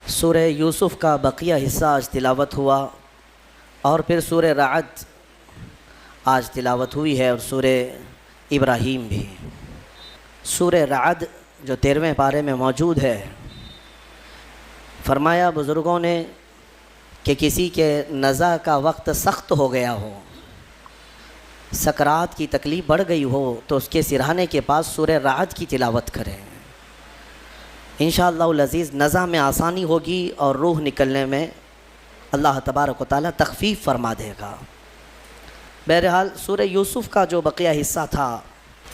سورہ یوسف کا بقیہ حصہ آج تلاوت ہوا اور پھر سورہ رعد آج تلاوت ہوئی ہے اور سورہ ابراہیم بھی۔ سورہ رعد جو 13ویں پارے میں موجود ہے، فرمایا بزرگوں نے کہ کسی کے نزع کا وقت سخت ہو گیا ہو، سکرات کی تکلیف بڑھ گئی ہو تو اس کے سرہانے کے پاس سورہ رعد کی تلاوت کریں، انشاءاللہ العزیز نزع میں آسانی ہوگی اور روح نکلنے میں اللہ تبارک و تعالیٰ تخفیف فرما دے گا۔ بہرحال سورہ یوسف کا جو بقیہ حصہ تھا،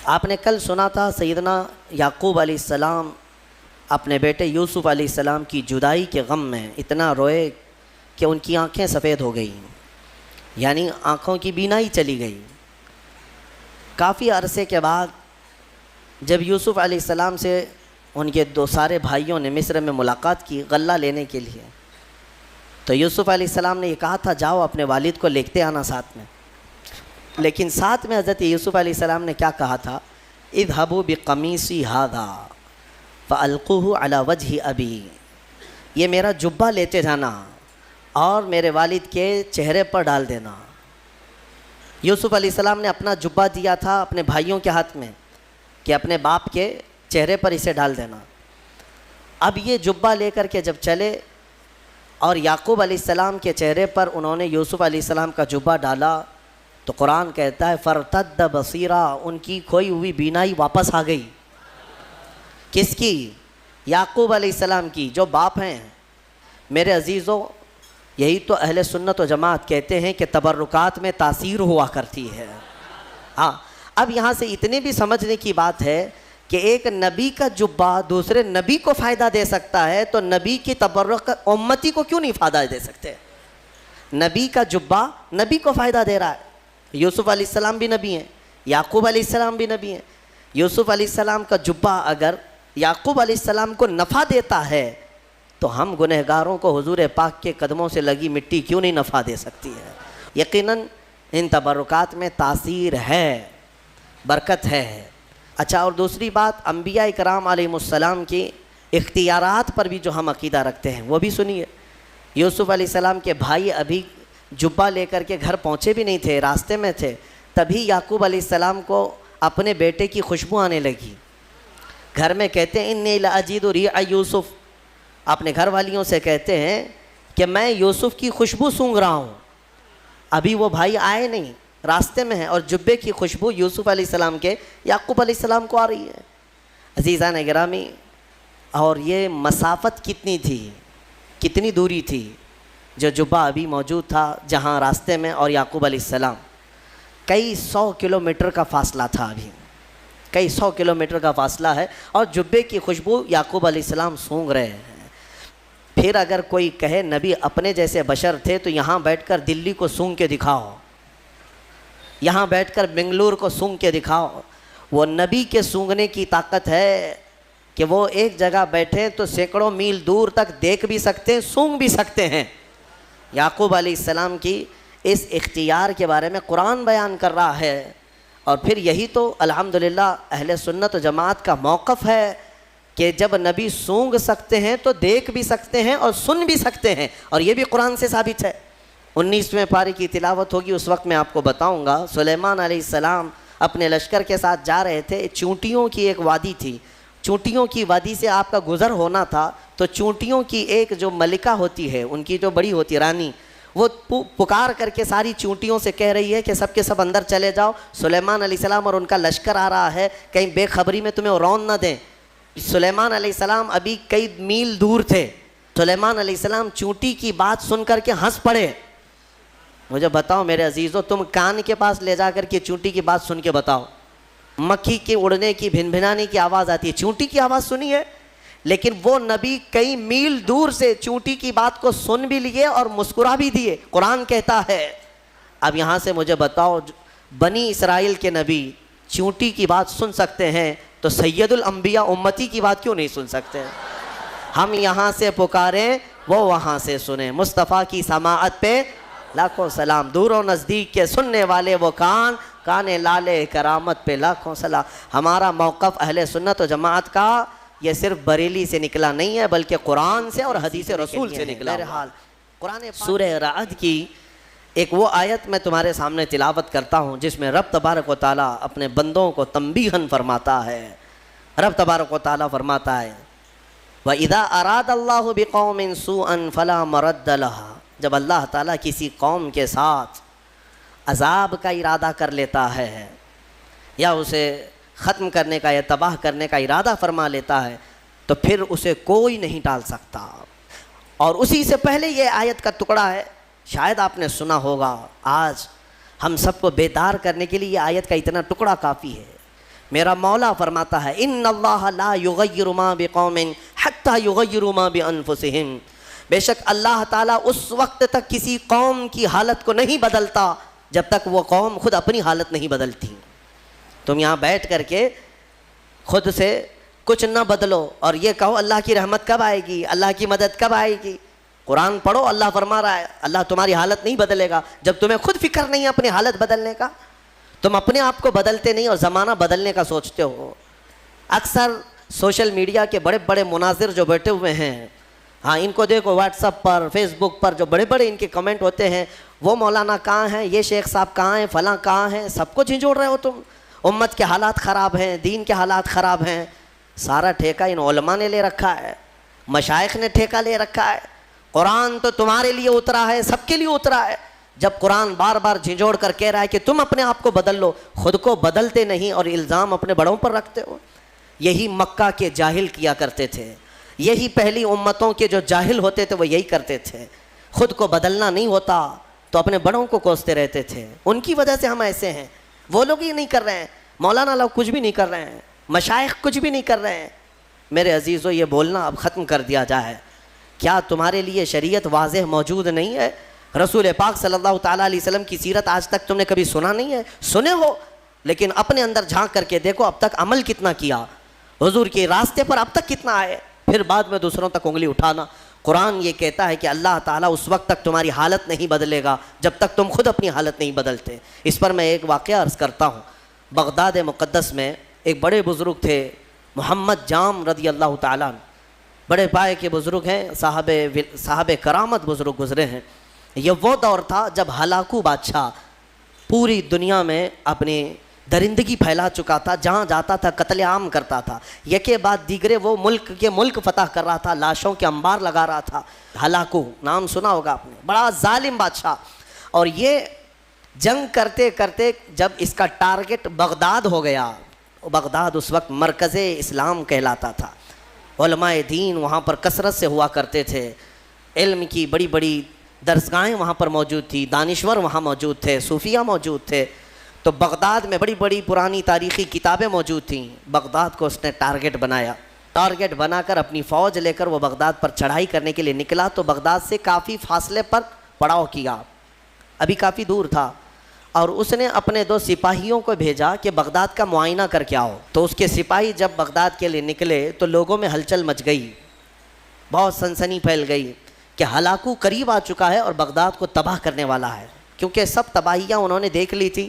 آپ نے کل سنا تھا سیدنا یعقوب علیہ السلام اپنے بیٹے یوسف علیہ السلام کی جدائی کے غم میں اتنا روئے کہ ان کی آنکھیں سفید ہو گئیں، یعنی آنکھوں کی بینائی چلی گئی۔ کافی عرصے کے بعد جب یوسف علیہ السلام سے ان کے دو سارے بھائیوں نے مصر میں ملاقات کی غلہ لینے کے لیے، تو یوسف علیہ السلام نے یہ کہا تھا جاؤ اپنے والد کو لے آنا ساتھ میں، لیکن ساتھ میں حضرت یوسف علیہ السلام نے کیا کہا تھا؟ اذهبوا بقمیصی ھذا فالقوہ علی وجہ ابی، یہ میرا جبہ لیتے جانا اور میرے والد کے چہرے پر ڈال دینا۔ یوسف علیہ السلام نے اپنا جبہ دیا تھا اپنے بھائیوں کے ہاتھ میں کہ اپنے باپ کے چہرے پر اسے ڈال دینا۔ اب یہ جبہ لے کر کے جب چلے اور یعقوب علیہ السلام کے چہرے پر انہوں نے یوسف علیہ السلام کا جبہ ڈالا تو قرآن کہتا ہے فرتد بصیرا، ان کی کھوئی ہوئی بینائی واپس آ گئی۔ کس کی؟ یعقوب علیہ السلام کی، جو باپ ہیں۔ میرے عزیزوں، یہی تو اہل سنت و جماعت کہتے ہیں کہ تبرکات میں تاثیر ہوا کرتی ہے۔ ہاں، اب یہاں سے اتنی بھی سمجھنے کی بات ہے کہ ایک نبی کا جبہ دوسرے نبی کو فائدہ دے سکتا ہے تو نبی کی تبرک امتی کو کیوں نہیں فائدہ دے سکتے؟ نبی کا جبہ نبی کو فائدہ دے رہا ہے۔ یوسف علیہ السلام بھی نبی ہیں، یعقوب علیہ السلام بھی نبی ہیں۔ یوسف علیہ السلام کا جبہ اگر یعقوب علیہ السلام کو نفع دیتا ہے تو ہم گنہگاروں کو حضور پاک کے قدموں سے لگی مٹی کیوں نہیں نفع دے سکتی ہے؟ یقیناً ان تبرکات میں تاثیر ہے، برکت ہے۔ اچھا، اور دوسری بات، انبیاء کرام علیہ السلام کی اختیارات پر بھی جو ہم عقیدہ رکھتے ہیں وہ بھی سنیے۔ یوسف علیہ السلام کے بھائی ابھی جبہ لے کر کے گھر پہنچے بھی نہیں تھے، راستے میں تھے، تبھی یعقوب علیہ السلام کو اپنے بیٹے کی خوشبو آنے لگی۔ گھر میں کہتے ہیں انی لاجد ریح یوسف، اپنے گھر والیوں سے کہتے ہیں کہ میں یوسف کی خوشبو سونگھ رہا ہوں۔ ابھی وہ بھائی آئے نہیں، راستے میں ہیں اور جبے کی خوشبو یوسف علیہ السلام کے یعقوب علیہ السلام کو آ رہی ہے۔ عزیزان گرامی، اور یہ مسافت کتنی تھی، کتنی دوری تھی جو جبہ ابھی موجود تھا جہاں راستے میں اور یعقوب علیہ السلام، کئی 100 کلومیٹر کا فاصلہ تھا، ابھی کئی 100 کلومیٹر کا فاصلہ ہے اور جبے کی خوشبو یعقوب علیہ السلام سونگھ رہے ہیں۔ پھر اگر کوئی کہے نبی اپنے جیسے بشر تھے تو یہاں بیٹھ کر دلی کو سونگھ کے دکھاؤ، یہاں بیٹھ کر بنگلور کو سونگھ کے دکھاؤ۔ وہ نبی کے سونگھنے کی طاقت ہے کہ وہ ایک جگہ بیٹھے تو سینکڑوں میل دور تک دیکھ بھی سکتے ہیں، سونگھ بھی سکتے ہیں۔ یعقوب علیہ السلام کی اس اختیار کے بارے میں قرآن بیان کر رہا ہے، اور پھر یہی تو الحمدللہ اہل سنت و جماعت کا موقف ہے کہ جب نبی سونگھ سکتے ہیں تو دیکھ بھی سکتے ہیں اور سن بھی سکتے ہیں، اور یہ بھی قرآن سے ثابت ہے۔ 19ویں پارے کی تلاوت ہوگی، اس وقت میں آپ کو بتاؤں گا۔ سلیمان علیہ السلام اپنے لشکر کے ساتھ جا رہے تھے، چونٹیوں کی ایک وادی تھی، چونٹیوں کی وادی سے آپ کا گزر ہونا تھا، تو چونٹیوں کی ایک جو ملکہ ہوتی ہے، ان کی جو بڑی ہوتی رانی، وہ پکار کر کے ساری چونٹیوں سے کہہ رہی ہے کہ سب کے سب اندر چلے جاؤ، سلیمان علیہ السلام اور ان کا لشکر آ رہا ہے، کہیں بے خبری میں تمہیں رون نہ دیں۔ سلیمان علیہ السلام ابھی کئی میل دور تھے، سلیمان علیہ السلام چونٹی کی بات سن کر کے ہنس پڑے۔ مجھے بتاؤ میرے عزیزو، تم کان کے پاس لے جا کر کے چونٹی کی بات سن کے بتاؤ، مکھی کے اڑنے کی بھنبھنانے کی آواز آتی ہے، چونٹی کی آواز سنی ہے؟ لیکن وہ نبی کئی میل دور سے چونٹی کی بات کو سن بھی لیے اور مسکرا بھی دیے۔ قرآن کہتا ہے، اب یہاں سے مجھے بتاؤ، بنی اسرائیل کے نبی چونٹی کی بات سن سکتے ہیں تو سید الانبیاء امتی کی بات کیوں نہیں سن سکتے؟ ہم یہاں سے پکاریں، وہ وہاں سے سنیں۔ مصطفیٰ کی سماعت پہ لاکھوں سلام، دور و نزدیک کے سننے والے وہ کان لالے کرامت پہ لاکھوں سلام۔ ہمارا موقف اہل سنت و جماعت کا یہ صرف بریلی سے نکلا نہیں ہے بلکہ قرآن سے اور حدیث رسول سے نکلا۔ بہرحال قرآن سورہ رعد کی ایک وہ آیت میں تمہارے سامنے تلاوت کرتا ہوں جس میں رب تبارک و تعالیٰ اپنے بندوں کو تنبیہاً فرماتا ہے۔ رب تبارک و تعالیٰ فرماتا ہے وَإِذَا أَرَادَ اللَّهُ بِقَوْمٍ سُوءًا فَلَا مَرَدَّ لَهَا، جب اللہ تعالیٰ کسی قوم کے ساتھ عذاب کا ارادہ کر لیتا ہے یا اسے ختم کرنے کا یا تباہ کرنے کا ارادہ فرما لیتا ہے تو پھر اسے کوئی نہیں ٹال سکتا۔ اور اسی سے پہلے یہ آیت کا ٹکڑا ہے، شاید آپ نے سنا ہوگا، آج ہم سب کو بیدار کرنے کے لیے یہ آیت کا اتنا ٹکڑا کافی ہے۔ میرا مولا فرماتا ہے ان اللہ لا یغیر ما بقوم حتی یغیروا ما بانفسہم، بے شک اللہ تعالیٰ اس وقت تک کسی قوم کی حالت کو نہیں بدلتا جب تک وہ قوم خود اپنی حالت نہیں بدلتی۔ تم یہاں بیٹھ کر کے خود سے کچھ نہ بدلو اور یہ کہو اللہ کی رحمت کب آئے گی، اللہ کی مدد کب آئے گی۔ قرآن پڑھو، اللہ فرما رہا ہے اللہ تمہاری حالت نہیں بدلے گا جب تمہیں خود فکر نہیں ہے اپنی حالت بدلنے کا۔ تم اپنے آپ کو بدلتے نہیں اور زمانہ بدلنے کا سوچتے ہو۔ اکثر سوشل میڈیا کے بڑے بڑے مناظر جو بیٹھے ہوئے ہیں، ہاں ان کو دیکھو واٹس ایپ پر، فیس بک پر جو بڑے بڑے ان کے کمنٹ ہوتے ہیں، وہ مولانا کہاں ہیں، یہ شیخ صاحب کہاں ہیں، فلاں کہاں ہیں، سب کو جھنجھوڑ رہے ہو تم۔ امت کے حالات خراب ہیں، دین کے حالات خراب ہیں، سارا ٹھیکہ ان علماء نے لے رکھا ہے، مشائخ نے ٹھیکہ لے رکھا ہے۔ قرآن تو تمہارے لیے اترا ہے، سب کے لیے اترا ہے۔ جب قرآن بار بار جھنجھوڑ کر کہہ رہا ہے کہ تم اپنے آپ کو بدل لو، خود کو بدلتے نہیں اور الزام اپنے بڑوں پر رکھتے ہو۔ یہی مکہ کے جاہل کیا کرتے تھے، یہی پہلی امتوں کے جو جاہل ہوتے تھے وہ یہی کرتے تھے، خود کو بدلنا نہیں ہوتا تو اپنے بڑوں کو کوستے رہتے تھے۔ ان کی وجہ سے ہم ایسے ہیں، وہ لوگ یہ نہیں کر رہے ہیں، مولانا لوگ کچھ بھی نہیں کر رہے ہیں، مشائخ کچھ بھی نہیں کر رہے ہیں۔ میرے عزیزو یہ بولنا اب ختم کر دیا جائے۔ کیا تمہارے لیے شریعت واضح موجود نہیں ہے؟ رسول پاک صلی اللہ تعالیٰ علیہ وسلم کی سیرت آج تک تم نے کبھی سنا نہیں ہے؟ سنے ہو لیکن اپنے اندر جھانک کر کے دیکھو اب تک عمل کتنا کیا، حضور کے راستے پر اب تک کتنا آئے، پھر بعد میں دوسروں تک انگلی اٹھانا۔ قرآن یہ کہتا ہے کہ اللہ تعالیٰ اس وقت تک تمہاری حالت نہیں بدلے گا جب تک تم خود اپنی حالت نہیں بدلتے۔ اس پر میں ایک واقعہ عرض کرتا ہوں۔ بغداد مقدس میں ایک بڑے بزرگ تھے محمد جام رضی اللہ تعالیٰ، بڑے پائے کے بزرگ ہیں، صاحب کرامت بزرگ گزرے ہیں۔ یہ وہ دور تھا جب ہلاکو بادشاہ پوری دنیا میں اپنی درندگی پھیلا چکا تھا، جہاں جاتا تھا قتل عام کرتا تھا، یکے بعد دیگرے وہ ملک فتح کر رہا تھا، لاشوں کے انبار لگا رہا تھا۔ ہلاکو نام سنا ہوگا آپ نے، بڑا ظالم بادشاہ۔ اور یہ جنگ کرتے کرتے جب اس کا ٹارگٹ بغداد ہو گیا، بغداد اس وقت مرکز اسلام کہلاتا تھا، علماء دین وہاں پر کثرت سے ہوا کرتے تھے، علم کی بڑی بڑی درسگاہیں وہاں پر موجود تھی، دانشور وہاں موجود تھے، صوفیہ موجود تھے۔ تو بغداد میں بڑی بڑی پرانی تاریخی کتابیں موجود تھیں۔ بغداد کو اس نے ٹارگٹ بنایا، ٹارگٹ بنا کر اپنی فوج لے کر وہ بغداد پر چڑھائی کرنے کے لیے نکلا تو بغداد سے کافی فاصلے پر پڑاؤ کیا، ابھی کافی دور تھا، اور اس نے اپنے 2 سپاہیوں کو بھیجا کہ بغداد کا معائنہ کر کے آؤ۔ تو اس کے سپاہی جب بغداد کے لیے نکلے تو لوگوں میں ہلچل مچ گئی، بہت سنسنی پھیل گئی کہ ہلاکو قریب آ چکا ہے اور بغداد کو تباہ کرنے والا ہے، کیونکہ سب تباہیاں انہوں نے دیکھ لی تھی۔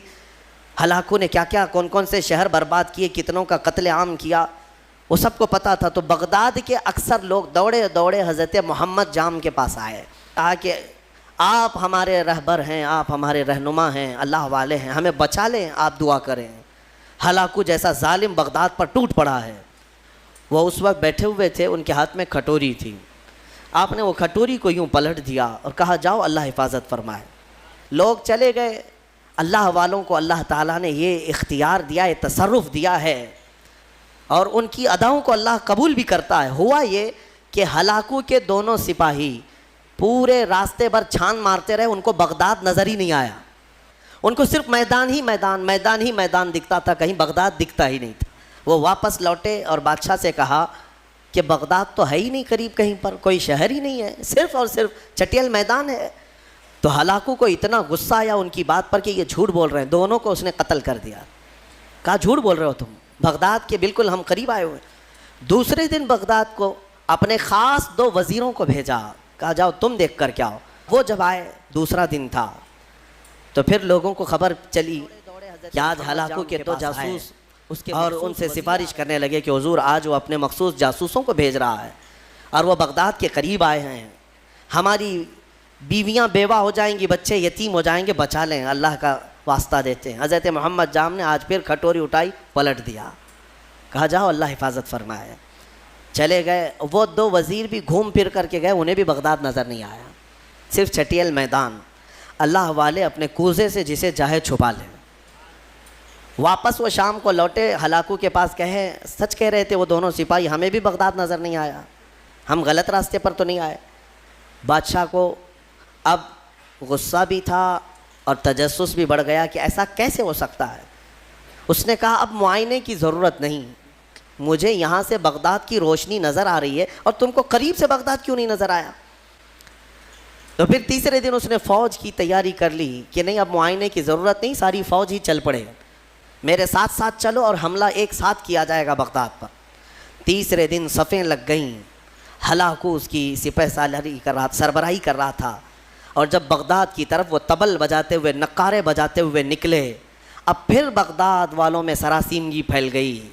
ہلاکو نے کیا کیا کون کون سے شہر برباد کیے، کتنوں کا قتل عام کیا، وہ سب کو پتہ تھا۔ تو بغداد کے اکثر لوگ دوڑے دوڑے حضرت محمد جام کے پاس آئے، کہا کہ آپ ہمارے رہبر ہیں، آپ ہمارے رہنما ہیں، اللہ والے ہیں، ہمیں بچا لیں، آپ دعا کریں۔ ہلاکو جیسا ظالم بغداد پر ٹوٹ پڑا ہے۔ وہ اس وقت بیٹھے ہوئے تھے، ان کے ہاتھ میں کھٹوری تھی، آپ نے وہ کھٹوری کو یوں پلٹ دیا اور کہا جاؤ اللہ حفاظت فرمائے۔ لوگ چلے گئے۔ اللہ والوں کو اللہ تعالیٰ نے یہ اختیار دیا، یہ تصرف دیا ہے اور ان کی اداؤں کو اللہ قبول بھی کرتا ہے۔ ہوا یہ کہ ہلاکو کے دونوں سپاہی پورے راستے پر چھان مارتے رہے، ان کو بغداد نظر ہی نہیں آیا، ان کو صرف میدان ہی میدان دکھتا تھا، کہیں بغداد دکھتا ہی نہیں تھا۔ وہ واپس لوٹے اور بادشاہ سے کہا کہ بغداد تو ہے ہی نہیں قریب، کہیں پر کوئی شہر ہی نہیں ہے، صرف اور صرف چٹیل میدان ہے۔ تو ہلاکو کو اتنا غصہ آیا ان کی بات پر کہ یہ جھوٹ بول رہے ہیں، دونوں کو اس نے قتل کر دیا۔ کہا جھوٹ بول رہے ہو تم، بغداد کے بالکل ہم قریب آئے ہوئے۔ دوسرے دن بغداد کو اپنے خاص 2 وزیروں کو بھیجا، کہا جاؤ تم دیکھ کر کے آؤ۔ وہ جب آئے، دوسرا دن تھا، تو پھر لوگوں کو خبر چلی کہ آج ہلاکو کے 2 جاسوس اس کے اور ان سے سفارش کرنے لگے کہ حضور آج وہ اپنے مخصوص جاسوسوں کو بھیج رہا ہے اور وہ بغداد کے قریب آئے ہیں، ہماری بیویاں بیوہ ہو جائیں گی، بچے یتیم ہو جائیں گے، بچا لیں، اللہ کا واسطہ دیتے ہیں۔ حضرت محمد جام نے آج پھر کھٹوری اٹھائی، پلٹ دیا، کہا جاؤ اللہ حفاظت فرمائے۔ چلے گئے، وہ دو وزیر بھی گھوم پھر کر کے گئے، انہیں بھی بغداد نظر نہیں آیا، صرف چٹیل میدان۔ اللہ والے اپنے کوزے سے جسے چاہے چھپا لیں۔ واپس وہ شام کو لوٹے، ہلاکو کے پاس کہے سچ کہہ رہے تھے وہ دونوں سپاہی، ہمیں بھی بغداد نظر نہیں آیا، ہم غلط راستے پر تو نہیں آئے۔ بادشاہ کو اب غصہ بھی تھا اور تجسس بھی بڑھ گیا کہ ایسا کیسے ہو سکتا ہے۔ اس نے کہا اب معائنے کی ضرورت نہیں، مجھے یہاں سے بغداد کی روشنی نظر آ رہی ہے اور تم کو قریب سے بغداد کیوں نہیں نظر آیا؟ تو پھر تیسرے دن اس نے فوج کی تیاری کر لی کہ نہیں اب معائنے کی ضرورت نہیں، ساری فوج ہی چل پڑے، میرے ساتھ ساتھ چلو اور حملہ ایک ساتھ کیا جائے گا بغداد پر۔ تیسرے دن صفیں لگ گئیں، ہلاکو اس کی سپہ سالاری کر رہا، سربراہی کر رہا تھا، اور جب بغداد کی طرف وہ طبل بجاتے ہوئے، نقارے بجاتے ہوئے نکلے، اب پھر بغداد والوں میں سراسیمگی پھیل گئی۔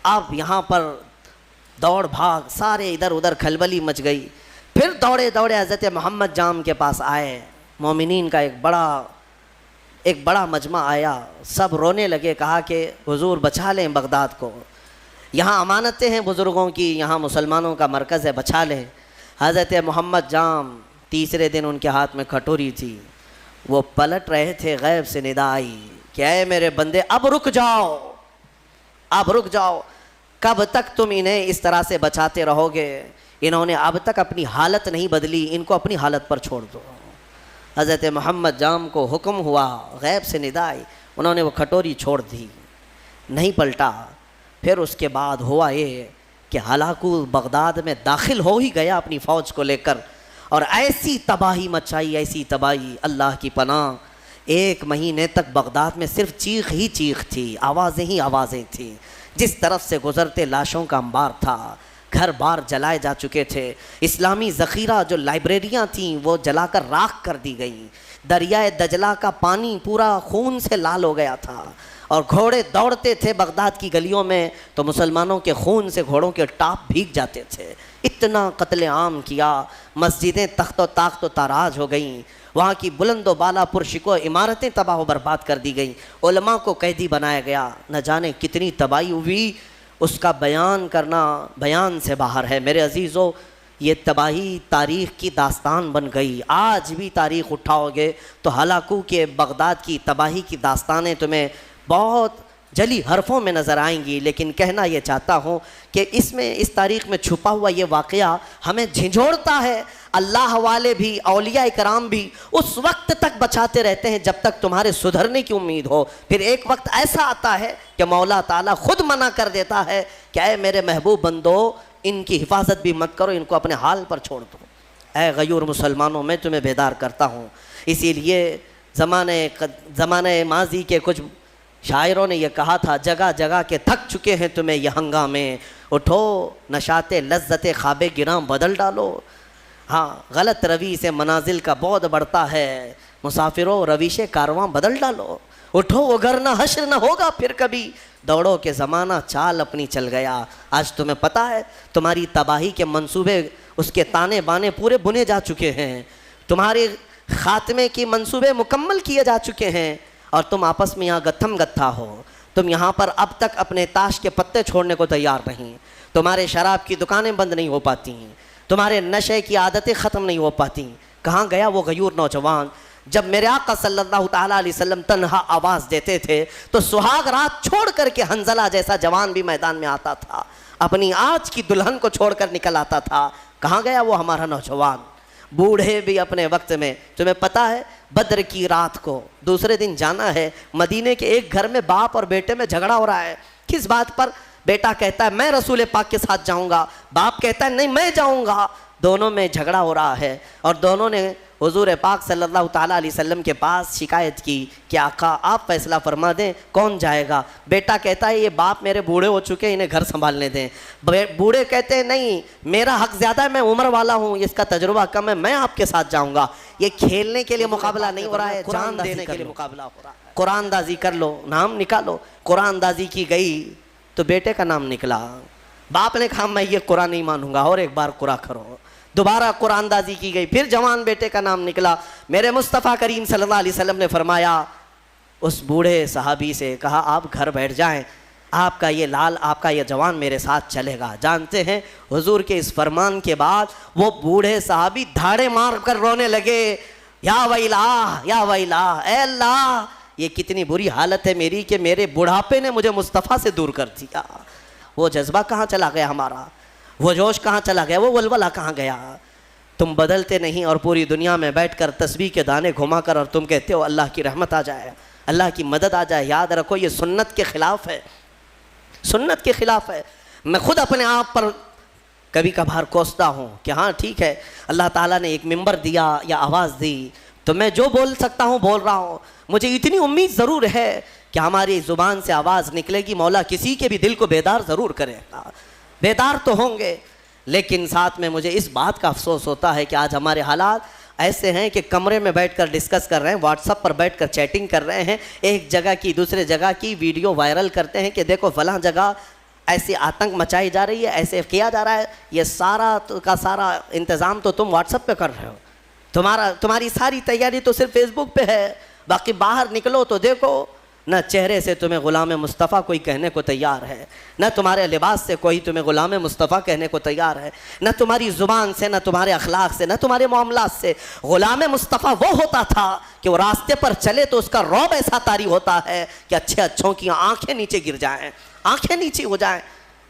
اب یہاں پر دوڑ بھاگ، سارے ادھر ادھر کھلبلی مچ گئی۔ پھر دوڑے دوڑے حضرت محمد جام کے پاس آئے، مومنین کا ایک بڑا مجمع آیا، سب رونے لگے، کہا کہ حضور بچا لیں بغداد کو، یہاں امانتیں ہیں بزرگوں کی، یہاں مسلمانوں کا مرکز ہے، بچا لیں۔ حضرت محمد جام تیسرے دن ان کے ہاتھ میں کھٹوری تھی، وہ پلٹ رہے تھے، غیب سے ندا آئی کہ اے میرے بندے اب رک جاؤ، اب رک جاؤ، کب تک تم انہیں اس طرح سے بچاتے رہو گے؟ انہوں نے اب تک اپنی حالت نہیں بدلی، ان کو اپنی حالت پر چھوڑ دو۔ حضرت محمد جام کو حکم ہوا، غیب سے ندا آئی، انہوں نے وہ کھٹوری چھوڑ دی، نہیں پلٹا۔ پھر اس کے بعد ہوا یہ کہ ہلاکو بغداد میں داخل ہو ہی گیا اپنی فوج کو لے کر، اور ایسی تباہی مچائی، ایسی تباہی، اللہ کی پناہ، 1 مہینے تک بغداد میں صرف چیخ ہی چیخ تھی، آوازیں ہی آوازیں تھیں، جس طرف سے گزرتے لاشوں کا انبار تھا، گھر بار جلائے جا چکے تھے، اسلامی ذخیرہ جو لائبریریاں تھیں وہ جلا کر راکھ کر دی گئیں، دریائے دجلہ کا پانی پورا خون سے لال ہو گیا تھا، اور گھوڑے دوڑتے تھے بغداد کی گلیوں میں تو مسلمانوں کے خون سے گھوڑوں کے ٹاپ بھیگ جاتے تھے۔ اتنا قتل عام کیا، مسجدیں تخت و طاقت و تاراج ہو گئیں، وہاں کی بلند و بالا پرشکو عمارتیں تباہ و برباد کر دی گئیں، علماء کو قیدی بنایا گیا، نہ جانے کتنی تباہی ہوئی، اس کا بیان کرنا بیان سے باہر ہے۔ میرے عزیزو، یہ تباہی تاریخ کی داستان بن گئی، آج بھی تاریخ اٹھاؤ گے تو ہلاکو کے بغداد کی تباہی کی داستانیں تمہیں بہت جلی حرفوں میں نظر آئیں گی، لیکن کہنا یہ چاہتا ہوں کہ اس تاریخ میں چھپا ہوا یہ واقعہ ہمیں جھنجھوڑتا ہے۔ اللہ والے بھی، اولیاء کرام بھی اس وقت تک بچاتے رہتے ہیں جب تک تمہارے سدھرنے کی امید ہو، پھر ایک وقت ایسا آتا ہے کہ مولا تعالیٰ خود منع کر دیتا ہے کہ اے میرے محبوب بندو، ان کی حفاظت بھی مت کرو، ان کو اپنے حال پر چھوڑ دو۔ اے غیور مسلمانوں، میں تمہیں بیدار کرتا ہوں۔ اسی لیے زمانے ماضی کے کچھ شاعروں نے یہ کہا تھا، جگہ جگہ کے تھک چکے ہیں تمہیں یہ ہنگامے، اٹھو نشاط لذت خواب گراں بدل ڈالو۔ ہاں، غلط روی سے منازل کا بعد بڑھتا ہے، مسافروں رویش کارواں بدل ڈالو، اٹھو وگرنہ حشر نہ ہوگا پھر کبھی، دوڑو کہ زمانہ چال اپنی چل گیا۔ آج تمہیں پتہ ہے تمہاری تباہی کے منصوبے، اس کے تانے بانے پورے بنے جا چکے ہیں، تمہارے خاتمے کی منصوبے مکمل کیے جا چکے ہیں، اور تم آپس میں یہاں گتھم گتھا ہو۔ تم یہاں پر اب تک اپنے تاش کے پتے چھوڑنے کو تیار نہیں، تمہارے شراب کی دکانیں بند نہیں ہو پاتی، تمہارے نشے کی عادتیں ختم نہیں ہو پاتی۔ کہاں گیا وہ غیور نوجوان؟ جب میرے آقا صلی اللہ تعالیٰ علیہ وسلم تنہا آواز دیتے تھے تو سہاگ رات چھوڑ کر کے حنظلہ جیسا جوان بھی میدان میں آتا تھا، اپنی آج کی دلہن کو چھوڑ کر نکل آتا تھا۔ کہاں گیا وہ ہمارا نوجوان؟ بوڑھے بھی اپنے وقت میں، تمہیں پتہ ہے بدر کی رات کو دوسرے دن جانا ہے، مدینے کے ایک گھر میں باپ اور بیٹے میں جھگڑا ہو رہا ہے۔ کس بات پر؟ بیٹا کہتا ہے میں رسول پاک کے ساتھ جاؤں گا، باپ کہتا ہے نہیں میں جاؤں گا۔ دونوں میں جھگڑا ہو رہا ہے اور دونوں نے حضور پاک صلی اللہ تعالیٰ علیہ وسلم کے پاس شکایت کی کہ آقا آپ فیصلہ فرما دیں کون جائے گا. بیٹا کہتا ہے یہ باپ میرے بوڑھے ہو چکے ہیں، انہیں گھر سنبھالنے دیں. بوڑھے کہتے ہیں نہیں میرا حق زیادہ ہے، میں عمر والا ہوں، اس کا تجربہ کم ہے، میں آپ کے ساتھ جاؤں گا. یہ کھیلنے کے لیے مقابلہ نہیں ہو رہا ہے، جان دینے کے لیے مقابلہ ہو رہا ہے. قرآن دازی کر لو، نام نکالو. قرآن دازی کی گئی تو بیٹے کا نام نکلا. باپ نے کہا میں یہ قرآن نہیں مانوں گا، اور ایک بار قرآن کرو. دوبارہ قرآن دازی کی گئی، پھر جوان بیٹے کا نام نکلا. میرے مصطفیٰ کریم صلی اللہ علیہ وسلم نے فرمایا اس بوڑھے صحابی سے، کہا آپ گھر بیٹھ جائیں، آپ کا یہ لال، آپ کا یہ جوان میرے ساتھ چلے گا. جانتے ہیں حضور کے اس فرمان کے بعد وہ بوڑھے صحابی دھاڑے مار کر رونے لگے، یا ویلا یا ویلا، اے اللہ یہ کتنی بری حالت ہے میری کہ میرے بڑھاپے نے مجھے مصطفیٰ سے دور کر دیا. وہ جذبہ کہاں چلا گیا ہمارا، وہ جوش کہاں چلا گیا، وہ ولولہ کہاں گیا. تم بدلتے نہیں اور پوری دنیا میں بیٹھ کر تسبیح کے دانے گھما کر اور تم کہتے ہو اللہ کی رحمت آ جائے، اللہ کی مدد آ جائے. یاد رکھو یہ سنت کے خلاف ہے، سنت کے خلاف ہے. میں خود اپنے آپ پر کبھی کبھار کوستا ہوں کہ ہاں ٹھیک ہے اللہ تعالیٰ نے ایک ممبر دیا یا آواز دی تو میں جو بول سکتا ہوں بول رہا ہوں. مجھے اتنی امید ضرور ہے کہ ہماری زبان سے آواز نکلے گی، مولا کسی کے بھی دل کو بیدار ضرور کرے گا. بیدار تو ہوں گے، لیکن ساتھ میں مجھے اس بات کا افسوس ہوتا ہے کہ آج ہمارے حالات ایسے ہیں کہ کمرے میں بیٹھ کر ڈسکس کر رہے ہیں، واٹس ایپ پر بیٹھ کر چیٹنگ کر رہے ہیں، ایک جگہ کی دوسرے جگہ کی ویڈیو وائرل کرتے ہیں کہ دیکھو فلاں جگہ ایسی آتنک مچائی جا رہی ہے، ایسے کیا جا رہا ہے. یہ سارا کا سارا انتظام تو تم واٹس ایپ پہ کر رہے ہو، تمہاری ساری تیاری تو صرف فیس بک پہ ہے. باقی باہر نکلو تو دیکھو نہ چہرے سے تمہیں غلام مصطفیٰ کوئی کہنے کو تیار ہے، نہ تمہارے لباس سے کوئی تمہیں غلام مصطفیٰ کہنے کو تیار ہے، نہ تمہاری زبان سے، نہ تمہارے اخلاق سے، نہ تمہارے معاملات سے. غلام مصطفیٰ وہ ہوتا تھا کہ وہ راستے پر چلے تو اس کا رعب ایسا طاری ہوتا ہے کہ اچھے اچھوں کی آنکھیں نیچے گر جائیں، آنکھیں نیچے ہو جائیں.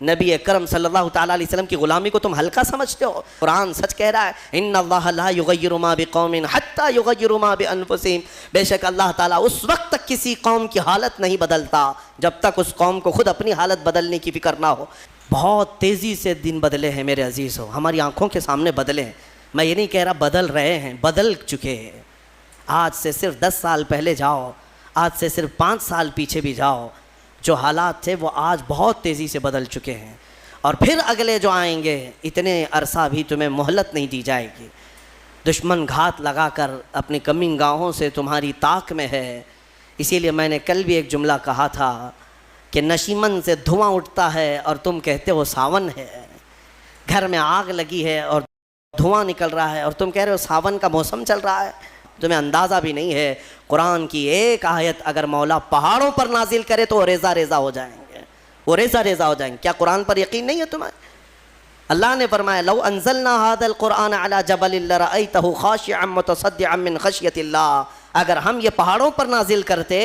نبی اکرم صلی اللہ تعالیٰ علیہ وسلم کی غلامی کو تم ہلکا سمجھتے ہو؟ قرآن سچ کہہ رہا ہے ان اللہ لا یغیر ما بقوم حتی یغیروا ما بانفسہم. بے شک اللہ تعالیٰ اس وقت تک کسی قوم کی حالت نہیں بدلتا جب تک اس قوم کو خود اپنی حالت بدلنے کی فکر نہ ہو. بہت تیزی سے دن بدلے ہیں میرے عزیزو، ہماری آنکھوں کے سامنے بدلے ہیں. میں یہ نہیں کہہ رہا بدل رہے ہیں، بدل چکے ہیں. آج سے صرف 10 سال پہلے جاؤ، آج سے صرف 5 سال پیچھے بھی جاؤ، جو حالات تھے وہ آج بہت تیزی سے بدل چکے ہیں. اور پھر اگلے جو آئیں گے اتنے عرصہ بھی تمہیں مہلت نہیں دی جائے گی. دشمن گھات لگا کر اپنی کمین گاہوں سے تمہاری طاق میں ہے. اسی لیے میں نے کل بھی ایک جملہ کہا تھا کہ نشیمن سے دھواں اٹھتا ہے اور تم کہتے ہو ساون ہے. گھر میں آگ لگی ہے اور دھواں نکل رہا ہے اور تم کہہ رہے ہو ساون کا موسم چل رہا ہے. تمہیں اندازہ بھی نہیں ہے قرآن کی ایک آیت اگر مولا پہاڑوں پر نازل کرے تو وہ ریزہ ریزہ ہو جائیں گے، وہ ریزہ ریزہ ہو جائیں گے. کیا قرآن پر یقین نہیں ہے تمہیں؟ اللہ نے فرمایا لو انزلنا هذا القرآن على جبل لرأيته خاشعا متصدعا من خشیۃ اللہ. اگر ہم یہ پہاڑوں پر نازل کرتے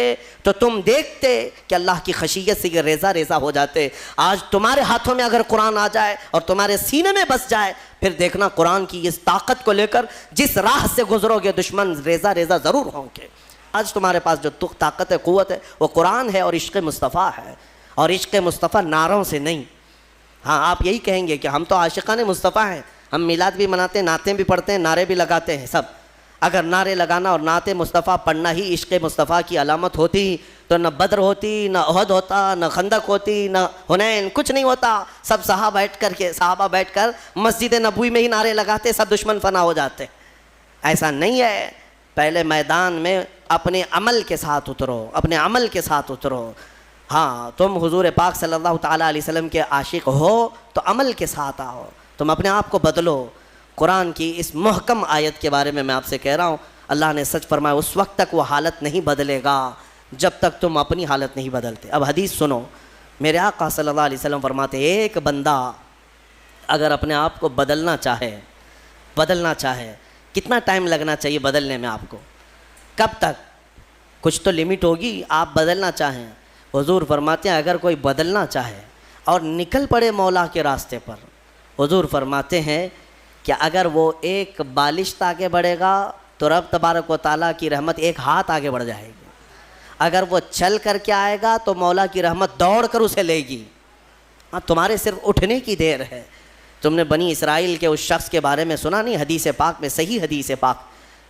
تو تم دیکھتے کہ اللہ کی خشیت سے یہ ریزہ ریزہ ہو جاتے. آج تمہارے ہاتھوں میں اگر قرآن آ جائے اور تمہارے سینے میں بس جائے پھر دیکھنا قرآن کی اس طاقت کو لے کر جس راہ سے گزرو گے دشمن ریزہ ریزہ ضرور ہوں گے. آج تمہارے پاس جو طاقت ہے، قوت ہے، وہ قرآن ہے اور عشق مصطفیٰ ہے. اور عشق مصطفیٰ نعروں سے نہیں. ہاں آپ یہی کہیں گے کہ ہم تو عاشقان مصطفیٰ ہیں، ہم میلاد بھی مناتے ہیں، نعتیں بھی پڑھتے ہیں، نعرے بھی لگاتے ہیں سب. اگر نعرے لگانا اور نعت مصطفیٰ پڑھنا ہی عشق مصطفیٰ کی علامت ہوتی تو نہ بدر ہوتی، نہ احد ہوتا، نہ خندق ہوتی، نہ حنین، کچھ نہیں ہوتا. سب صحابہ بیٹھ کر مسجد نبوی میں ہی نعرے لگاتے، سب دشمن فنا ہو جاتے. ایسا نہیں ہے. پہلے میدان میں اپنے عمل کے ساتھ اترو، اپنے عمل کے ساتھ اترو. ہاں تم حضور پاک صلی اللہ تعالیٰ علیہ وسلم کے عاشق ہو تو عمل کے ساتھ آؤ، تم اپنے آپ کو بدلو. قرآن کی اس محکم آیت کے بارے میں آپ سے کہہ رہا ہوں، اللہ نے سچ فرمایا اس وقت تک وہ حالت نہیں بدلے گا جب تک تم اپنی حالت نہیں بدلتے. اب حدیث سنو، میرے آقا صلی اللہ علیہ وسلم فرماتے ایک بندہ اگر اپنے آپ کو بدلنا چاہے کتنا ٹائم لگنا چاہیے بدلنے میں؟ آپ کو کب تک؟ کچھ تو لمٹ ہوگی. آپ بدلنا چاہیں، حضور فرماتے ہیں اگر کوئی بدلنا چاہے اور نکل پڑے مولا کے راستے پر، حضور فرماتے ہیں کہ اگر وہ ایک بالشت آگے بڑھے گا تو رب تبارک و تعالیٰ کی رحمت ایک ہاتھ آگے بڑھ جائے گی. اگر وہ چل کر کے آئے گا تو مولا کی رحمت دوڑ کر اسے لے گی. ہاں تمہارے صرف اٹھنے کی دیر ہے. تم نے بنی اسرائیل کے اس شخص کے بارے میں سنا نہیں؟ حدیث پاک میں، صحیح حدیث پاک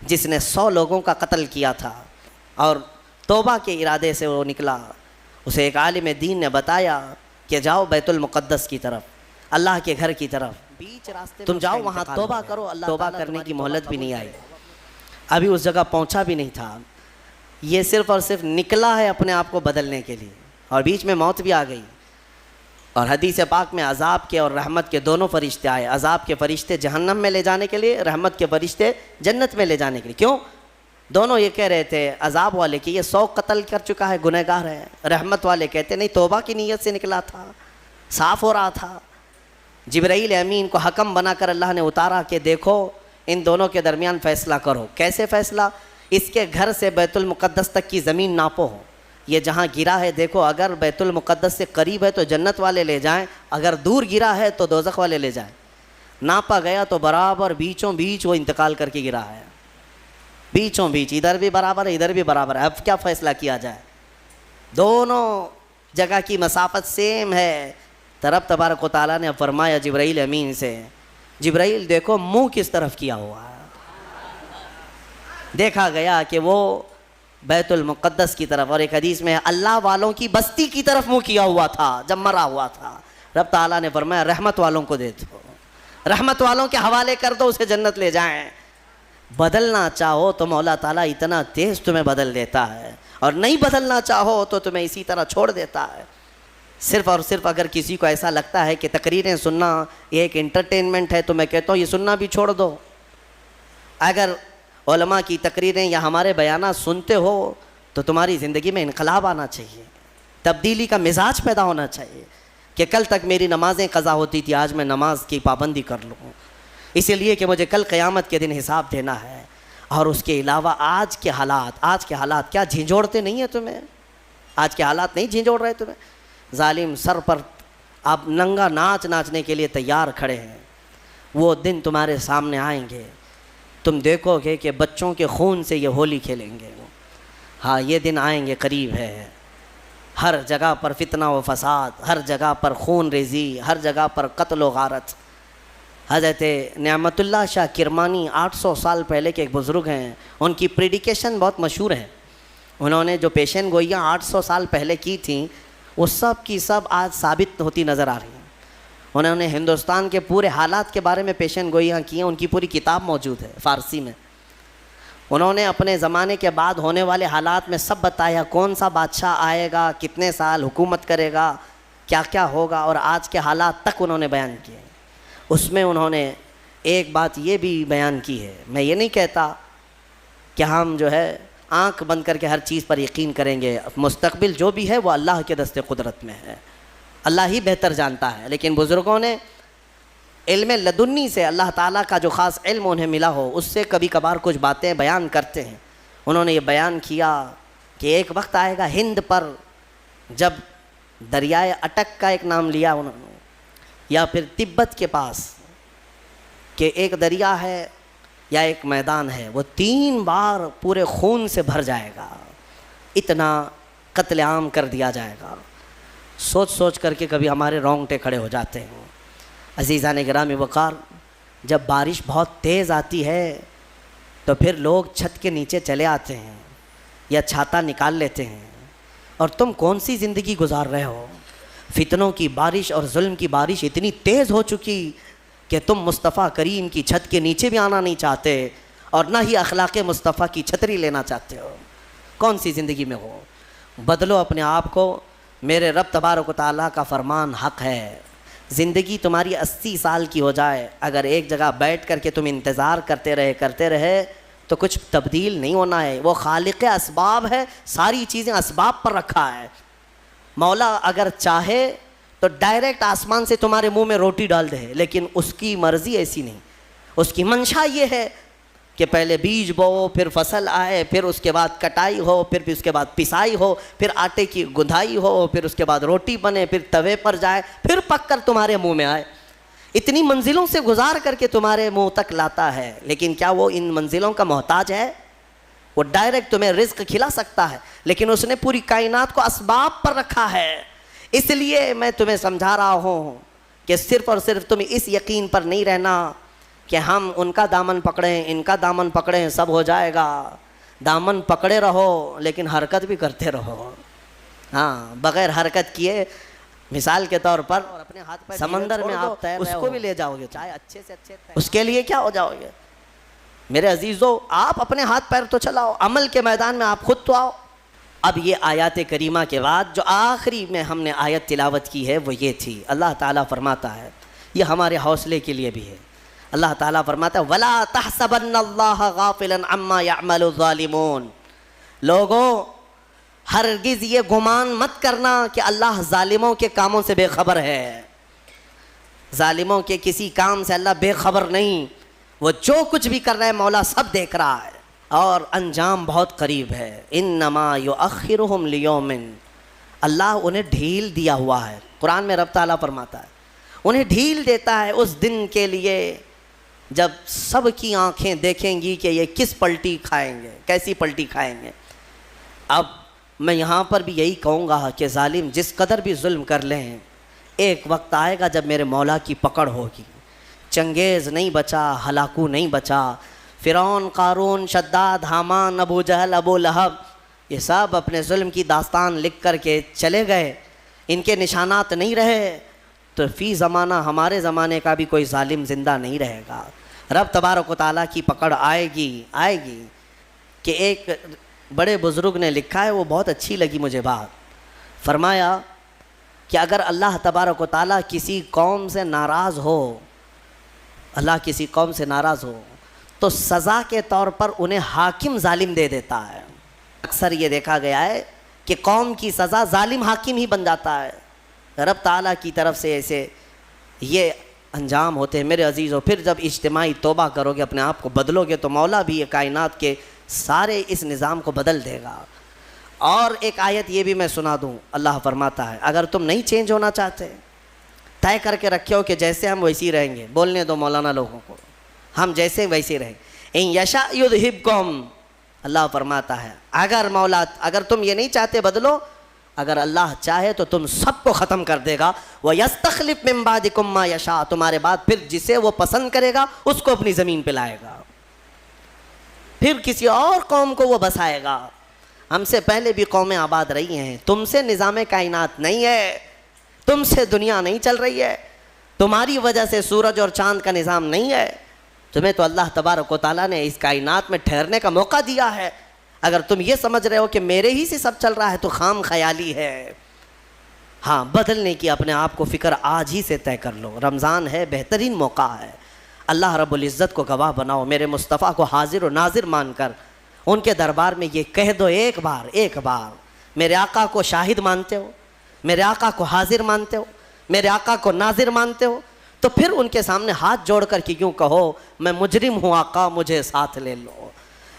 جس نے 100 لوگوں کا قتل کیا تھا اور توبہ کے ارادے سے وہ نکلا، اسے ایک عالم دین نے بتایا کہ جاؤ بیت المقدس کی طرف، اللہ کے گھر کی طرف، بیچ راستے تم جاؤ وہاں توبہ کرو، اللہ توبہ کرنے کی مہلت بھی نہیں آئی، ابھی اس جگہ پہنچا بھی نہیں تھا، یہ صرف اور صرف نکلا ہے اپنے آپ کو بدلنے کے لیے، اور بیچ میں موت بھی آ گئی۔ اور حدیث پاک میں عذاب کے اور رحمت کے دونوں فرشتے آئے، عذاب کے فرشتے جہنم میں لے جانے کے لیے، رحمت کے فرشتے جنت میں لے جانے کے لیے۔ کیوں؟ دونوں یہ کہہ رہے تھے، عذاب والے کہ یہ 100 قتل کر چکا ہے، گنہگار ہے، رحمت والے کہتے نہیں توبہ کی نیت سے نکلا تھا، صاف ہو رہا تھا۔ جبرائیل امین کو حکم بنا کر اللہ نے اتارا کہ دیکھو ان دونوں کے درمیان فیصلہ کرو۔ کیسے فیصلہ؟ اس کے گھر سے بیت المقدس تک کی زمین ناپو، یہ جہاں گرا ہے دیکھو، اگر بیت المقدس سے قریب ہے تو جنت والے لے جائیں، اگر دور گرا ہے تو دوزخ والے لے جائیں۔ ناپا گیا تو برابر بیچوں بیچ وہ انتقال کر کے گرا ہے، بیچوں بیچ، ادھر بھی برابر ہے ادھر بھی برابر ہے۔ اب کیا فیصلہ کیا جائے؟ دونوں جگہ کی مسافت سیم ہے۔ رب تبارک و تعالیٰ نے فرمایا جبرائیل امین سے، جبرائیل دیکھو منہ کس طرف کیا ہوا ہے۔ دیکھا گیا کہ وہ بیت المقدس کی طرف، اور ایک حدیث میں اللہ والوں کی بستی کی طرف منہ کیا ہوا تھا جب مرا ہوا تھا۔ رب تعالیٰ نے فرمایا رحمت والوں کو دے دو، رحمت والوں کے حوالے کر دو، اسے جنت لے جائیں۔ بدلنا چاہو تو مولا تعالیٰ اتنا تیز تمہیں بدل دیتا ہے، اور نہیں بدلنا چاہو تو تمہیں اسی طرح چھوڑ دیتا ہے۔ صرف اور صرف اگر کسی کو ایسا لگتا ہے کہ تقریریں سننا یہ ایک انٹرٹینمنٹ ہے تو میں کہتا ہوں یہ سننا بھی چھوڑ دو۔ اگر علماء کی تقریریں یا ہمارے بیانات سنتے ہو تو تمہاری زندگی میں انقلاب آنا چاہیے، تبدیلی کا مزاج پیدا ہونا چاہیے کہ کل تک میری نمازیں قضا ہوتی تھی، آج میں نماز کی پابندی کر لوں، اسی لیے کہ مجھے کل قیامت کے دن حساب دینا ہے۔ اور اس کے علاوہ آج کے حالات کیا جھنجھوڑتے نہیں ہیں تمہیں؟ آج کے حالات نہیں جھنجھوڑ رہے تمہیں؟ ظالم سر پر آپ ننگا ناچنے کے لیے تیار کھڑے ہیں۔ وہ دن تمہارے سامنے آئیں گے، تم دیکھو گے کہ بچوں کے خون سے یہ ہولی کھیلیں گے۔ ہاں یہ دن آئیں گے، قریب ہے۔ ہر جگہ پر فتنہ و فساد، ہر جگہ پر خون ریزی، ہر جگہ پر قتل و غارت۔ حضرت نعمت اللہ شاہ کرمانی 800 سال پہلے کے ایک بزرگ ہیں، ان کی پریڈیکیشن بہت مشہور ہے۔ انہوں نے جو پیشن گوئیاں 800 سال پہلے کی تھیں وہ سب کی سب آج ثابت ہوتی نظر آ رہی ہیں۔ انہوں نے ہندوستان کے پورے حالات کے بارے میں پیشن گوئیاں کی ہیں، ان کی پوری کتاب موجود ہے فارسی میں۔ انہوں نے اپنے زمانے کے بعد ہونے والے حالات میں سب بتایا، کون سا بادشاہ آئے گا، کتنے سال حکومت کرے گا، کیا کیا ہوگا، اور آج کے حالات تک انہوں نے بیان کیے۔ اس میں انہوں نے ایک بات یہ بھی بیان کی ہے، میں یہ نہیں کہتا کہ ہم جو ہے آنکھ بند کر کے ہر چیز پر یقین کریں گے، مستقبل جو بھی ہے وہ اللہ کے دست قدرت میں ہے، اللہ ہی بہتر جانتا ہے، لیکن بزرگوں نے علم لدنی سے، اللہ تعالیٰ کا جو خاص علم انہیں ملا ہو اس سے کبھی کبھار کچھ باتیں بیان کرتے ہیں۔ انہوں نے یہ بیان کیا کہ ایک وقت آئے گا ہند پر، جب دریائے اٹک کا ایک نام لیا انہوں نے، یا پھر تبت کے پاس، کہ ایک دریا ہے یا ایک میدان ہے، وہ 3 بار پورے خون سے بھر جائے گا، اتنا قتل عام کر دیا جائے گا۔ سوچ کر کے کبھی ہمارے رونگٹے کھڑے ہو جاتے ہیں۔ عزیزان گرامی وقار، جب بارش بہت تیز آتی ہے تو پھر لوگ چھت کے نیچے چلے آتے ہیں یا چھاتا نکال لیتے ہیں، اور تم کون سی زندگی گزار رہے ہو؟ فتنوں کی بارش اور ظلم کی بارش اتنی تیز ہو چکی کہ تم مصطفیٰ کریم کی چھت کے نیچے بھی آنا نہیں چاہتے، اور نہ ہی اخلاق مصطفیٰ کی چھتری لینا چاہتے ہو۔ کون سی زندگی میں ہو؟ بدلو اپنے آپ کو، میرے رب تبارک و تعالیٰ کا فرمان حق ہے۔ زندگی تمہاری 80 سال کی ہو جائے، اگر ایک جگہ بیٹھ کر کے تم انتظار کرتے رہے تو کچھ تبدیل نہیں ہونا ہے۔ وہ خالق اسباب ہے، ساری چیزیں اسباب پر رکھا ہے۔ مولا اگر چاہے تو ڈائریکٹ آسمان سے تمہارے منہ میں روٹی ڈال دے، لیکن اس کی مرضی ایسی نہیں۔ اس کی منشا یہ ہے کہ پہلے بیج بو، پھر فصل آئے، پھر اس کے بعد کٹائی ہو، پھر اس کے بعد پسائی ہو، پھر آٹے کی گندھائی ہو، پھر اس کے بعد روٹی بنے، پھر توے پر جائے، پھر پک کر تمہارے منہ میں آئے۔ اتنی منزلوں سے گزار کر کے تمہارے منہ تک لاتا ہے، لیکن کیا وہ ان منزلوں کا محتاج ہے؟ وہ ڈائریکٹ تمہیں رزق کھلا سکتا ہے، لیکن اس نے پوری کائنات کو اسباب پر رکھا ہے۔ اس لیے میں تمہیں سمجھا رہا ہوں کہ صرف اور صرف تم اس یقین پر نہیں رہنا کہ ہم ان کا دامن پکڑیں ان کا دامن پکڑیں سب ہو جائے گا. دامن پکڑے رہو لیکن حرکت بھی کرتے رہو. ہاں بغیر حرکت کیے مثال کے طور پر اپنے ہاتھ پہ سمندر میں آپ اس کو بھی لے جاؤ گے چاہے اچھے سے اچھے, اس کے لیے کیا ہو جاؤ گے. میرے عزیزو آپ اپنے ہاتھ پیر تو چلاؤ, عمل کے میدان میں آپ خود تو آؤ. اب یہ آیات کریمہ کے بعد جو آخری میں ہم نے آیت تلاوت کی ہے وہ یہ تھی. اللہ تعالیٰ فرماتا ہے, یہ ہمارے حوصلے کے لیے بھی ہے. اللہ تعالیٰ فرماتا ہے وَلَا تَحْسَبَنَّ اللَّهَ غَافِلًا عَمَّا يَعْمَلُ الظَّالِمُونَ. لوگوں ہرگز یہ گمان مت کرنا کہ اللہ ظالموں کے کاموں سے بے خبر ہے. ظالموں کے کسی کام سے اللہ بے خبر نہیں. وہ جو کچھ بھی کر رہے ہیں مولا سب دیکھ رہا ہے اور انجام بہت قریب ہے. انما یؤخرہم لیوم, اللہ انہیں ڈھیل دیا ہوا ہے. قرآن میں رب تعالیٰ فرماتا ہے انہیں ڈھیل دیتا ہے اس دن کے لیے جب سب کی آنکھیں دیکھیں گی کہ یہ کس پلٹی کھائیں گے, کیسی پلٹی کھائیں گے. اب میں یہاں پر بھی یہی کہوں گا کہ ظالم جس قدر بھی ظلم کر لیں, ایک وقت آئے گا جب میرے مولا کی پکڑ ہوگی. چنگیز نہیں بچا, ہلاکو نہیں بچا, فرعون, قارون, شداد, حامان, ابو جہل, ابو لہب, یہ سب اپنے ظلم کی داستان لکھ کر کے چلے گئے. ان کے نشانات نہیں رہے تو فی زمانہ ہمارے زمانے کا بھی کوئی ظالم زندہ نہیں رہے گا. رب تبارک و تعالیٰ کی پکڑ آئے گی کہ ایک بڑے بزرگ نے لکھا ہے, وہ بہت اچھی لگی مجھے بات. فرمایا کہ اگر اللہ تبارک و تعالیٰ کسی قوم سے ناراض ہو, اللہ کسی قوم سے ناراض ہو تو سزا کے طور پر انہیں حاکم ظالم دے دیتا ہے. اکثر یہ دیکھا گیا ہے کہ قوم کی سزا ظالم حاکم ہی بن جاتا ہے. رب تعالیٰ کی طرف سے ایسے یہ انجام ہوتے ہیں. میرے عزیزو پھر جب اجتماعی توبہ کرو گے, اپنے آپ کو بدلو گے, تو مولا بھی یہ کائنات کے سارے اس نظام کو بدل دے گا. اور ایک آیت یہ بھی میں سنا دوں. اللہ فرماتا ہے اگر تم نہیں چینج ہونا چاہتے, طے کر کے رکھے ہو کہ جیسے ہم ویسے ہی رہیں گے, بولنے دو مولانا لوگوں کو, ہم جیسے ویسے ہی رہیں. ان یشاء یذھبکم, اللہ فرماتا ہے اگر تم یہ نہیں چاہتے بدلو, اگر اللہ چاہے تو تم سب کو ختم کر دے گا. وَيَسْتَخْلِفْ مِن بَعْدِكُم مَّا يَشَاءُ, تمہارے بعد پھر جسے وہ پسند کرے گا اس کو اپنی زمین پہ لائے گا, پھر کسی اور قوم کو وہ بسائے گا. ہم سے پہلے بھی قومیں آباد رہی ہیں. تم سے نظام کائنات نہیں ہے, تم سے دنیا نہیں چل رہی ہے, تمہاری وجہ سے سورج اور چاند کا نظام نہیں ہے. تمہیں تو اللہ تبارک و تعالیٰ نے اس کائنات میں ٹھہرنے کا موقع دیا ہے. اگر تم یہ سمجھ رہے ہو کہ میرے ہی سے سب چل رہا ہے تو خام خیالی ہے. ہاں بدلنے کی اپنے آپ کو فکر آج ہی سے طے کر لو. رمضان ہے, بہترین موقع ہے. اللہ رب العزت کو گواہ بناؤ, میرے مصطفیٰ کو حاضر و ناظر مان کر ان کے دربار میں یہ کہہ دو ایک بار میرے آقا کو شاہد مانتے ہو, میرے آقا کو حاضر مانتے ہو, میرے آقا کو ناظر مانتے ہو, تو پھر ان کے سامنے ہاتھ جوڑ کر کے یوں کہو میں مجرم ہوں آقا مجھے ساتھ لے لو,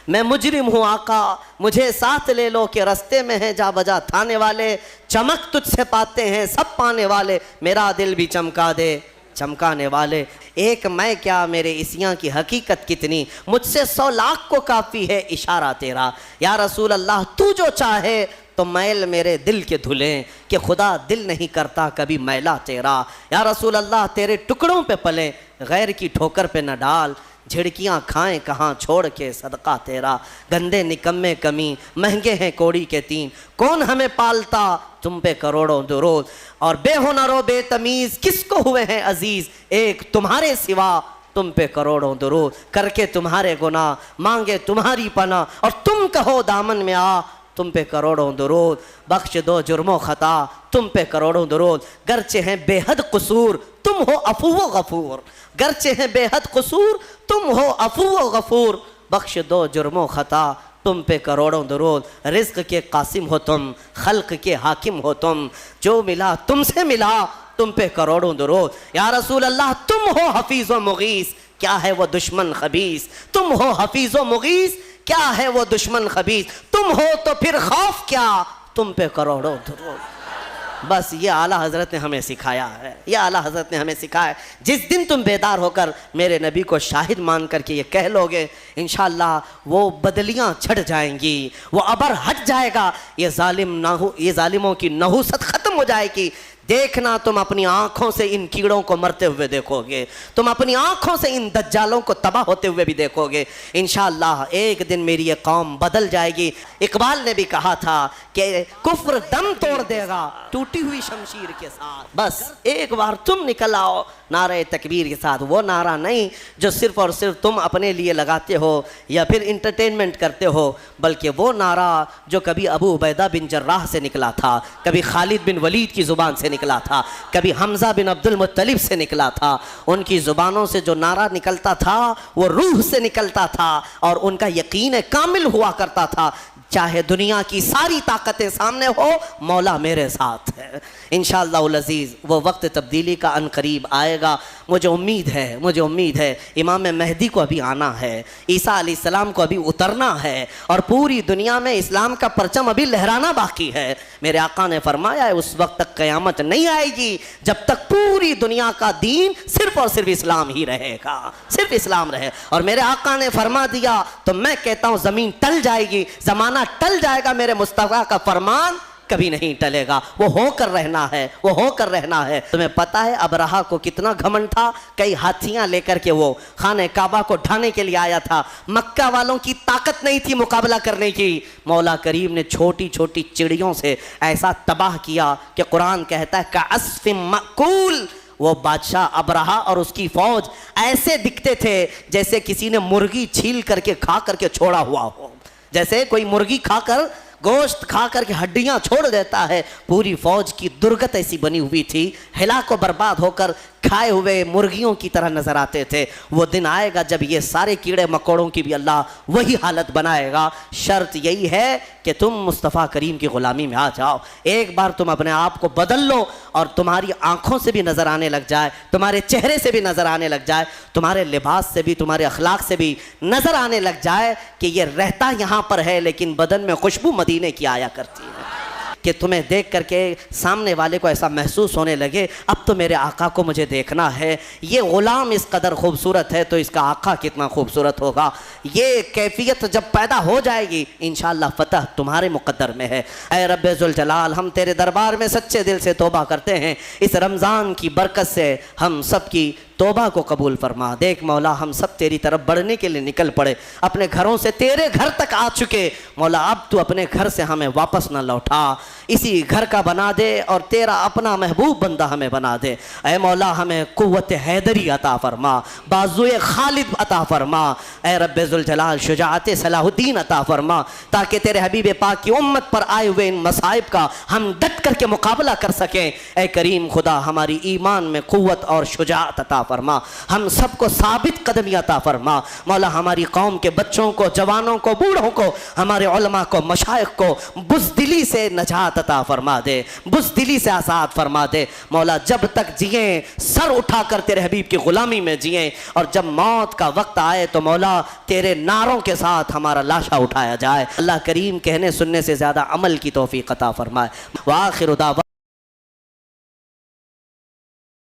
میں مجرم ہوں آقا مجھے ساتھ لے لو. کہ رستے میں ہیں جا بجا تھانے والے, چمک تجھ سے پاتے ہیں سب پانے والے, میرا دل بھی چمکا دے چمکانے والے. ایک میں کیا میرے عصیاں کی حقیقت کتنی, مجھ سے 100 لاکھ کو کافی ہے اشارہ تیرا. یا رسول اللہ تو جو چاہے تو میل میرے دل کے دھلیں, کہ خدا دل نہیں کرتا کبھی میلا تیرا. یا رسول اللہ تیرے ٹکڑوں پہ پلیں, غیر کی ٹھوکر پہ نہ ڈال, جھڑکیاں کھائیں کہاں چھوڑ کے صدقہ تیرا. گندے نکمے کمی مہنگے ہیں کوڑی کے 3, کون ہمیں پالتا تم پہ کروڑوں درود. اور بے ہنر و بے تمیز کس کو ہوئے ہیں عزیز, ایک تمہارے سوا تم پہ کروڑوں درود. کر کے تمہارے گناہ مانگے تمہاری پناہ, اور تم کہو دامن میں آ تم پہ کروڑوں درود. بخش دو جرم و خطا تم پہ کروڑوں درود. گرچہ ہیں بے حد قصور تم ہو عفو و غفور, گرچہ ہیں بے حد قصور تم ہو عفو و غفور. بخش دو جرم و خطا تم پہ کروڑوں درود. رزق کے قاسم ہو تم, خلق کے حاکم ہو تم, جو ملا تم سے ملا تم پہ کروڑوں درود. یا رسول اللہ تم ہو حفیظ و مغیث, کیا ہے وہ دشمن خبیث. تم ہو حفیظ و مغیث, کیا ہے وہ دشمن خبیث. تم ہو تو پھر خوف کیا تم پہ کروڑوں درود. بس یہ اعلیٰ حضرت نے ہمیں سکھایا ہے, یہ اعلیٰ حضرت نے ہمیں سکھایا ہے. جس دن تم بیدار ہو کر میرے نبی کو شاہد مان کر کے یہ کہہ لو گے, انشاءاللہ وہ بدلیاں چھٹ جائیں گی, وہ ابر ہٹ جائے گا, یہ ظالموں کی نحوست ختم ہو جائے گی. دیکھنا تم اپنی آنکھوں سے ان کیڑوں کو مرتے ہوئے دیکھو گے، تم اپنی آنکھوں سے ان دجالوں کو تباہ ہوتے ہوئے بھی دیکھو گے۔ انشاءاللہ ایک دن میری یہ قوم بدل جائے گی۔ اقبال نے بھی کہا تھا کہ کفر دم توڑ دے گا ٹوٹی ہوئی شمشیر کے ساتھ۔ بس ایک بار تم نکل آؤ نعرہ تکبیر کے ساتھ، وہ نعرہ نہیں جو صرف اور صرف تم اپنے لیے لگاتے ہو یا پھر انٹرٹینمنٹ کرتے ہو، بلکہ وہ نعرہ جو کبھی ابو عبیدہ بن جراح سے نکلا تھا، کبھی خالد بن ولید کی زبان سے نکلا تھا، کبھی حمزہ بن عبد المطلب سے نکلا تھا۔ ان کی زبانوں سے جو نعرہ نکلتا تھا وہ روح سے نکلتا تھا اور ان کا یقین کامل ہوا کرتا تھا، چاہے دنیا کی ساری طاقتیں سامنے ہو، مولا میرے ساتھ ہے۔ انشاءاللہ العزیز وہ وقت تبدیلی کا ان قریب آئے گا۔ مجھے امید ہے امام مہدی کو ابھی آنا ہے، عیسیٰ علیہ السلام کو ابھی اترنا ہے، اور پوری دنیا میں اسلام کا پرچم ابھی لہرانا باقی ہے۔ میرے آقا نے فرمایا ہے اس وقت تک قیامت نہیں آئے گی جب تک پوری دنیا کا دین صرف اور صرف اسلام ہی رہے گا، صرف اسلام رہے۔ اور میرے آقا نے فرما دیا تو میں کہتا ہوں زمین ٹل جائے گی، زمانہ ٹل جائے گا، میرے مصطفیٰ کا فرمان کبھی نہیں ٹلے گا۔ وہ ہو کر رہنا ہے۔ تمہیں پتا ہے ابرہہ کو کتنا گھمنڈ تھا، کئی ہاتھیاں لے کر کے وہ خانہ کعبہ کو ڈھانے کے لیے آیا تھا، مکہ والوں کی طاقت نہیں تھی مقابلہ کرنے کی۔ مولا کریم نے چھوٹی چھوٹی چڑیوں سے ایسا تباہ کیا کہ قرآن کہتا ہے کعصف مأکول، وہ بادشاہ ابرہہ اور اس کی فوج ایسے دکھتے تھے جیسے کسی نے مرغی چھیل کر کے کھا کر کے چھوڑا ہوا ہو، جیسے کوئی مرغی کھا کر گوشت کھا کر کے ہڈیاں چھوڑ دیتا ہے۔ پوری فوج کی درگت ایسی بنی ہوئی تھی، ہلاک و برباد ہو کر کھائے ہوئے مرغیوں کی طرح نظر آتے تھے۔ وہ دن آئے گا جب یہ سارے کیڑے مکوڑوں کی بھی اللہ وہی حالت بنائے گا۔ شرط یہی ہے کہ تم مصطفیٰ کریم کی غلامی میں آ جاؤ۔ ایک بار تم اپنے آپ کو بدل لو اور تمہاری آنکھوں سے بھی نظر آنے لگ جائے، تمہارے چہرے سے بھی نظر آنے لگ جائے، تمہارے لباس سے بھی، تمہارے اخلاق سے بھی نظر آنے لگ جائے کہ یہ رہتا یہاں پر ہے لیکن بدن میں خوشبو مدینے کی آیا کرتی ہے، کہ تمہیں دیکھ کر کے سامنے والے کو ایسا محسوس ہونے لگے اب تو میرے آقا کو مجھے دیکھنا ہے۔ یہ غلام اس قدر خوبصورت ہے تو اس کا آقا کتنا خوبصورت ہوگا۔ یہ کیفیت جب پیدا ہو جائے گی انشاءاللہ فتح تمہارے مقدر میں ہے۔ اے رب ذوالجلال، ہم تیرے دربار میں سچے دل سے توبہ کرتے ہیں، اس رمضان کی برکت سے ہم سب کی توبہ کو قبول فرما۔ دیکھ مولا ہم سب تیری طرف بڑھنے کے لیے نکل پڑے، اپنے گھروں سے تیرے گھر تک آ چکے۔ مولا اب تو اپنے گھر سے ہمیں واپس نہ لوٹا، اسی گھر کا بنا دے اور تیرا اپنا محبوب بندہ ہمیں بنا دے۔ اے مولا ہمیں قوت حیدری عطا فرما، بازوئے خالد عطا فرما، اے رب ذوالجلال شجاعت صلاح الدین عطا فرما، تاکہ تیرے حبیب پاک کی امت پر آئے ہوئے ان مصائب کا ہم ڈٹ کر کے مقابلہ کر سکیں۔ اے کریم خدا ہماری ایمان میں قوت اور شجاعت عطا فرما، ہم سب کو ثابت قدمی عطا فرما۔ مولا ہماری قوم کے بچوں کو، جوانوں کو، بوڑھوں کو، ہمارے علماء کو، مشائخ کو بزدلی سے نجات عطا فرما دے، بزدلی سے آزاد فرما دے۔ مولا جب تک جئیں سر اٹھا کر تیرے حبیب کی غلامی میں جئیں، اور جب موت کا وقت آئے تو مولا تیرے نعروں کے ساتھ ہمارا لاشا اٹھایا جائے۔ اللہ کریم کہنے سننے سے زیادہ عمل کی توفیق عطا فرمائے۔ وآخر دعوانا